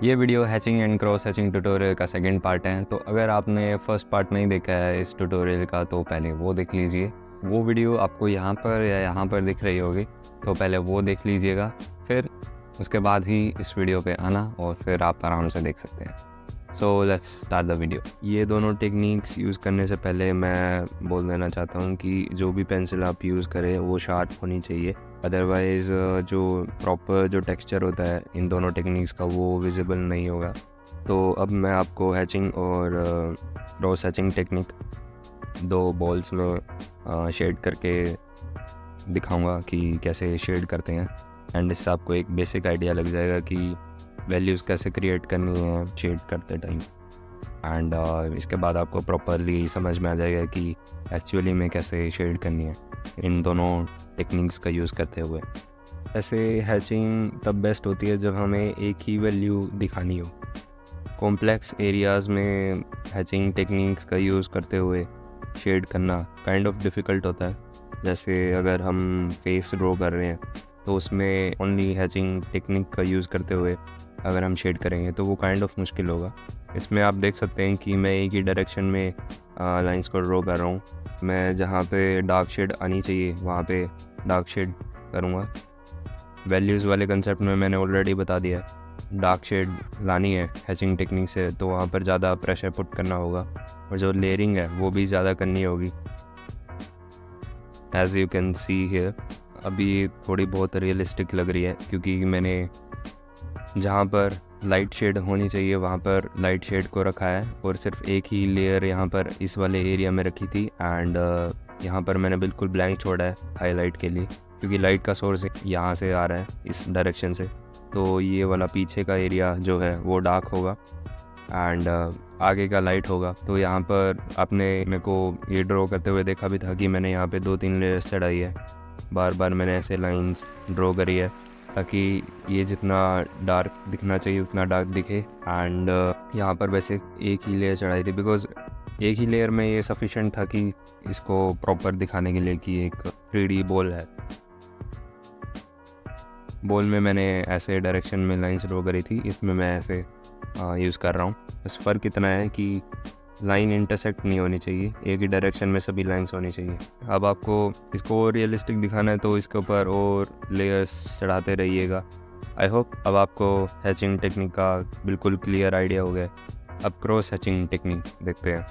ये video hatching and cross hatching tutorial का second part है। तो अगर आपने फर्स्ट पार्ट नहीं देखा है इस ट्यूटोरियल का तो पहले वो देख लीजिए। वो वीडियो आपको यहाँ पर या यहाँ पर दिख रही होगी, तो पहले वो देख लीजिएगा, फिर उसके बाद ही इस वीडियो पे आना और फिर आप आराम से देख सकते हैं। So let's start the video. ये दोनों टेक्निक्स यूज़ करने से पहले मैं बोल देना चाहता हूँ कि जो भी पेंसिल आप यूज़ करें वो शार्प होनी चाहिए, अदरवाइज़ जो प्रॉपर जो टेक्सचर होता है इन दोनों टेक्निक्स का वो विजिबल नहीं होगा। तो अब मैं आपको हैचिंग और क्रॉस हैचिंग टेक्निक दो बॉल्स में शेड करके दिखाऊंगा कि कैसे शेड करते हैं, एंड इससे आपको एक बेसिक आइडिया लग जाएगा कि वैल्यूज़ कैसे क्रिएट करनी है शेड करते टाइम। एंड इसके बाद आपको प्रॉपरली समझ में आ जाएगा कि एक्चुअली में कैसे शेड करनी है इन दोनों टेक्निक्स का यूज़ करते हुए। ऐसे हैचिंग तब बेस्ट होती है जब हमें एक ही वैल्यू दिखानी हो। कॉम्प्लेक्स एरियाज़ में हैचिंग टेक्निक्स का यूज़ करते हुए शेड करना काइंड ऑफ डिफ़िकल्ट होता है। जैसे अगर हम फेस ड्रॉ कर रहे हैं तो उसमें ओनली हैचिंग टेक्निक का यूज़ करते हुए अगर हम शेड करेंगे तो वो काइंड ऑफ मुश्किल होगा। इसमें आप देख सकते हैं कि मैं एक ही डायरेक्शन में लाइंस को ड्रॉ कर रहा हूँ। मैं जहाँ पे डार्क शेड आनी चाहिए वहाँ पे डार्क शेड करूँगा। वैल्यूज़ वाले कंसेप्ट में मैंने ऑलरेडी बता दिया है, डार्क शेड लानी है हैचिंग टेक्निक से तो वहाँ पर ज़्यादा प्रेशर पुट करना होगा और जो लेयरिंग है वो भी ज़्यादा करनी होगी। As you can see here, अभी थोड़ी बहुत रियलिस्टिक लग रही है क्योंकि मैंने जहाँ पर लाइट शेड होनी चाहिए वहाँ पर लाइट शेड को रखा है और सिर्फ एक ही लेयर यहाँ पर इस वाले एरिया में रखी थी। एंड यहाँ पर मैंने बिल्कुल ब्लैंक छोड़ा है हाईलाइट के लिए क्योंकि लाइट का सोर्स यहाँ से आ रहा है इस डायरेक्शन से, तो ये वाला पीछे का एरिया जो है वो डार्क होगा एंड आगे का लाइट होगा। तो यहाँ पर आपने मेरे को ये ड्रॉ करते हुए देखा भी था कि मैंने यहाँ पे 2-3 लेयर्स चढ़ाई है, बार बार मैंने ऐसे लाइंस ड्रॉ करी है ताकि ये जितना डार्क दिखना चाहिए उतना डार्क दिखे। एंड यहाँ पर वैसे एक ही लेयर चढ़ाई थी बिकॉज़ एक ही लेयर में ये सफिशेंट था कि इसको प्रॉपर दिखाने के लिए कि एक 3D बॉल है। बॉल में मैंने ऐसे डायरेक्शन में लाइंस ड्रॉ करी थी, इसमें मैं ऐसे यूज़ कर रहा हूँ। बस फ़र्क इतना है कि लाइन इंटरसेक्ट नहीं होनी चाहिए, एक ही डायरेक्शन में सभी लाइंस होनी चाहिए। अब आपको इसको और रियलिस्टिक दिखाना है तो इसके ऊपर और लेयर्स चढ़ाते रहिएगा। आई होप अब आपको हैचिंग टेक्निक का बिल्कुल क्लियर आइडिया हो गया। अब क्रॉस हैचिंग टेक्निक देखते हैं।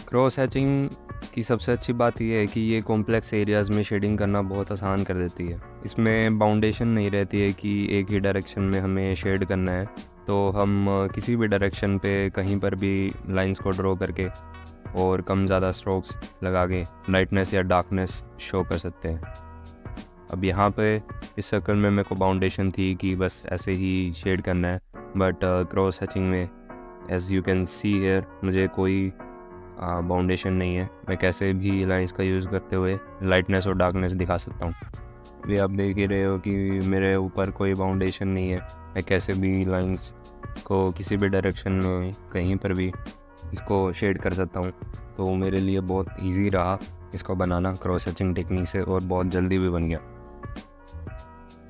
क्रॉस हैचिंग की सबसे अच्छी बात यह है कि ये कॉम्प्लेक्स एरियाज़ में शेडिंग करना बहुत आसान कर देती है। इसमें बाउंडेशन नहीं रहती है कि एक ही डायरेक्शन में हमें शेड करना है, तो हम किसी भी डायरेक्शन पे कहीं पर भी लाइंस को ड्रॉ करके और कम ज़्यादा स्ट्रोक्स लगा के लाइटनेस या डार्कनेस शो कर सकते हैं। अब यहाँ पे इस सर्कल में मेरे को बाउंडेशन थी कि बस ऐसे ही शेड करना है, बट क्रॉस हैचिंग में as you can see here मुझे कोई बाउंडेशन नहीं है। मैं कैसे भी लाइंस का यूज़ करते हुए लाइटनेस और डार्कनेस दिखा सकता हूँ। भी आप देख ही रहे हो कि मेरे ऊपर कोई बाउंडेशन नहीं है, मैं कैसे भी लाइंस को किसी भी डायरेक्शन में कहीं पर भी इसको शेड कर सकता हूँ। तो मेरे लिए बहुत इजी रहा इसको बनाना क्रॉस हैचिंग टेक्निक से और बहुत जल्दी भी बन गया।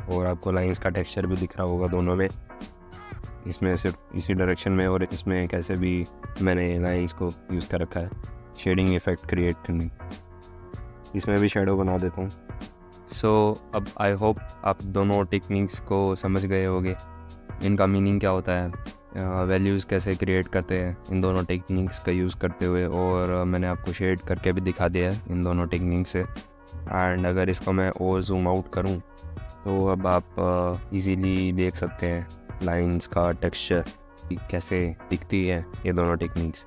और आपको लाइंस का टेक्सचर भी दिख रहा होगा दोनों में, इसमें सिर्फ इसी डायरेक्शन में और इसमें कैसे भी मैंने लाइंस को यूज़ कर रखा है शेडिंग इफ़ेक्ट क्रिएट करने। इसमें भी शेडो बना देता हूँ। सो अब आई होप आप दोनों टेक्निक्स को समझ गए होंगे, इनका मीनिंग क्या होता है, वैल्यूज़ कैसे क्रिएट करते हैं इन दोनों टेक्निक्स का यूज़ करते हुए, और मैंने आपको शेड करके भी दिखा दिया है इन दोनों टेक्निक से। एंड अगर इसको मैं और जूम आउट करूं तो अब आप इजीली देख सकते हैं लाइंस का टेक्सचर कैसे दिखती है ये दोनों टेक्निक्स।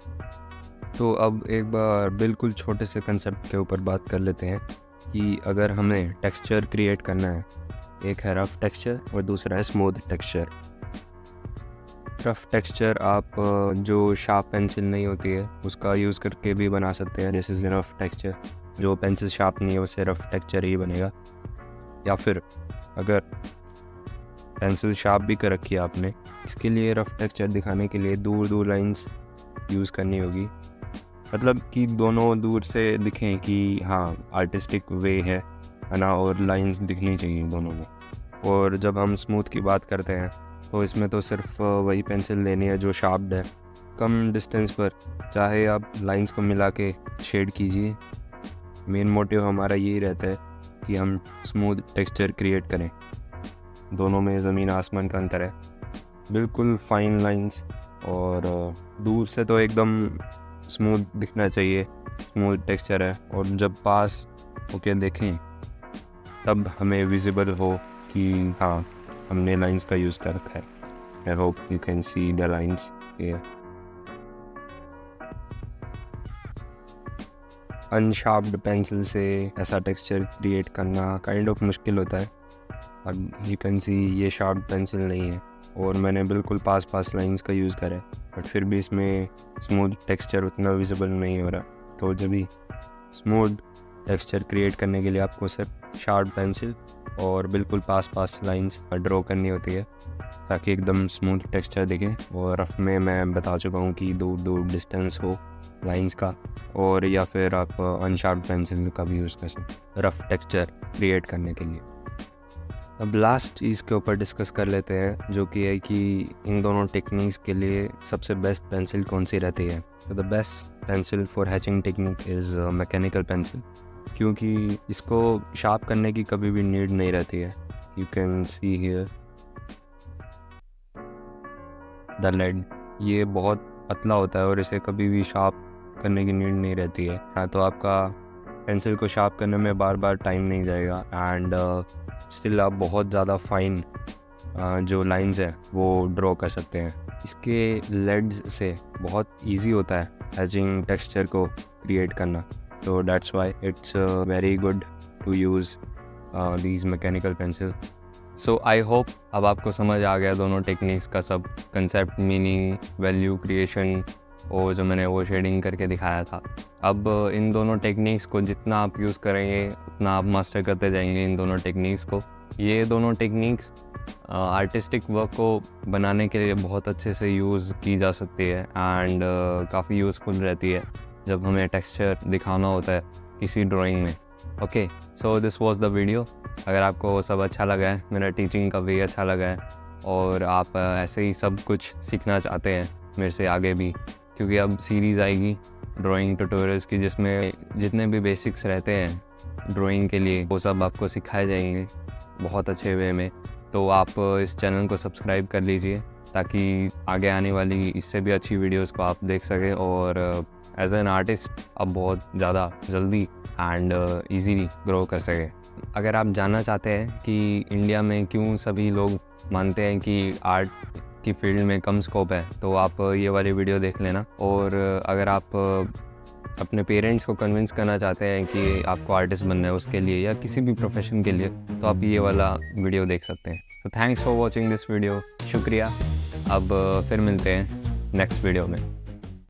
तो अब एक बार बिल्कुल छोटे से कंसेप्ट के ऊपर बात कर लेते हैं कि अगर हमें टेक्सचर क्रिएट करना है, एक है रफ़ टेक्सचर और दूसरा है स्मूथ टेक्सचर। रफ़ टेक्सचर आप जो शार्प पेंसिल नहीं होती है उसका यूज़ करके भी बना सकते हैं, दिस इज़ रफ़ टेक्सचर। जो पेंसिल शार्प नहीं है उससे रफ़ टेक्सचर ही बनेगा। या फिर अगर पेंसिल शार्प भी कर रखी है आपने, इसके लिए रफ़ टेक्सचर दिखाने के लिए दूर दूर लाइंस यूज़ करनी होगी, मतलब कि दोनों दूर से दिखें कि हाँ आर्टिस्टिक वे है ना, और लाइंस दिखनी चाहिए दोनों में। और जब हम स्मूथ की बात करते हैं तो इसमें तो सिर्फ वही पेंसिल लेनी है जो शार्प्ड है, कम डिस्टेंस पर, चाहे आप लाइंस को मिला के शेड कीजिए। मेन मोटिव हमारा यही रहता है कि हम स्मूथ टेक्सचर क्रिएट करें। दोनों में ज़मीन आसमान का अंतर है, बिल्कुल फाइन लाइंस और दूर से तो एकदम स्मूथ दिखना चाहिए, स्मूथ टेक्सचर है, और जब पास होके देखें तब हमें विजिबल हो कि हाँ हमने लाइंस का यूज़ कर रखा है। I hope you can see the lines here. Unsharpened pencil से ऐसा टेक्सचर क्रिएट करना काइंड ऑफ मुश्किल होता है। अब यू कैन सी ये शार्प पेंसिल नहीं है और मैंने बिल्कुल पास लाइंस का यूज़ करा है, बट फिर भी इसमें स्मूथ टेक्सचर उतना विजिबल नहीं हो रहा। तो जब भी स्मूथ टेक्सचर क्रिएट करने के लिए आपको सिर्फ शार्प पेंसिल और बिल्कुल पास लाइंस ड्रॉ करनी होती है ताकि एकदम स्मूथ टेक्सचर दिखे। और रफ में मैं बता चुका हूँ कि दूर डिस्टेंस हो लाइंस का, और या फिर आप अनशार्प पेंसिल का भी यूज़ कर सकते रफ टेक्सचर क्रिएट करने के लिए। अब लास्ट चीज़ के ऊपर डिस्कस कर लेते हैं, जो कि है कि इन दोनों टेक्निक्स के लिए सबसे बेस्ट पेंसिल कौन सी रहती है। तो the best pencil for hatching technique is mechanical pencil, क्योंकि इसको शार्प करने की कभी भी नीड नहीं रहती है। You can see here the lead, ये बहुत पतला होता है और इसे कभी भी शार्प करने की नीड नहीं रहती है। हाँ, तो आपका पेंसिल को शार्प करने में बार टाइम नहीं जाएगा, एंड स्टिल आप बहुत ज़्यादा फाइन जो लाइंस है वो ड्रॉ कर सकते हैं। इसके लेड्स से बहुत इजी होता है हैचिंग टेक्सचर को क्रिएट करना, तो that's why it's very good to use these mechanical pencil. So I hope अब आपको समझ आ गया दोनों टेक्निक्स का सब कंसेप्ट, मीनिंग, वैल्यू क्रिएशन, और जो मैंने वो शेडिंग करके दिखाया था। अब इन दोनों टेक्निक्स को जितना आप यूज़ करेंगे उतना आप मास्टर करते जाएंगे इन दोनों टेक्निक्स को। ये दोनों टेक्निक्स आर्टिस्टिक वर्क को बनाने के लिए बहुत अच्छे से यूज़ की जा सकती है, एंड काफ़ी यूज़फुल रहती है जब हमें टेक्सचर दिखाना होता है किसी ड्राइंग में। Okay, so this was the video. अगर आपको सब अच्छा लगा है, मेरा टीचिंग का वे अच्छा लगा है, और आप ऐसे ही सब कुछ सीखना चाहते हैं मेरे से आगे भी, क्योंकि अब सीरीज़ आएगी ड्राइंग ट्यूटोरियल्स की, जिसमें जितने भी बेसिक्स रहते हैं ड्राइंग के लिए वो सब आपको सिखाए जाएंगे बहुत अच्छे वे में। तो आप इस चैनल को सब्सक्राइब कर लीजिए ताकि आगे आने वाली इससे भी अच्छी वीडियोस को आप देख सकें, और एज एन आर्टिस्ट आप बहुत ज़्यादा जल्दी एंड ईजीली ग्रो कर सकें। अगर आप जानना चाहते हैं कि इंडिया में क्यों सभी लोग मानते हैं कि आर्ट की फील्ड में कम स्कोप है, तो आप ये वाली वीडियो देख लेना। और अगर आप अपने पेरेंट्स को कन्विंस करना चाहते हैं कि आपको आर्टिस्ट बनना है उसके लिए, या किसी भी प्रोफेशन के लिए, तो आप ये वाला वीडियो देख सकते हैं। तो thanks for watching this video, शुक्रिया। अब फिर मिलते हैं नेक्स्ट वीडियो में।